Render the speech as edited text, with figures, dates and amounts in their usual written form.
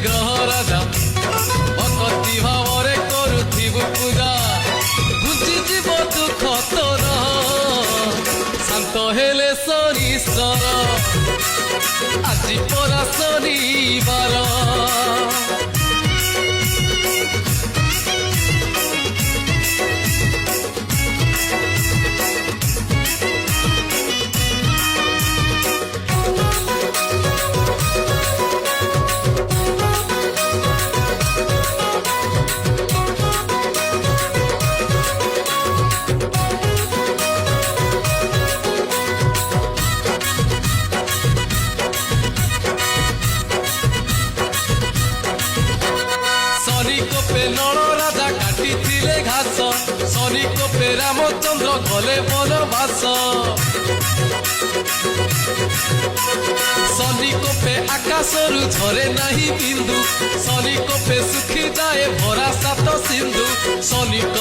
ଗ୍ରହ ରାଜା ଭକ୍ତି ଭାବରେ କରୁଥିବୁ ପୂଜା ବୁଝିଯିବ ଦୁଃଖ ତୋର ଶାନ୍ତ ହେଲେ ଶନିଶ୍ଚର ଆଜି ପରା ଶନିବାର শনিকোপে নল রাজা কাটিছিলে ঘাস শনিকোপে রামচন্দ্র গলে বনবাস শনিকোপে আকাশরু ঝরে নাহি বিন্দু শনিকোপে শুখি যায় ভরা সাত সিন্ধু শনিক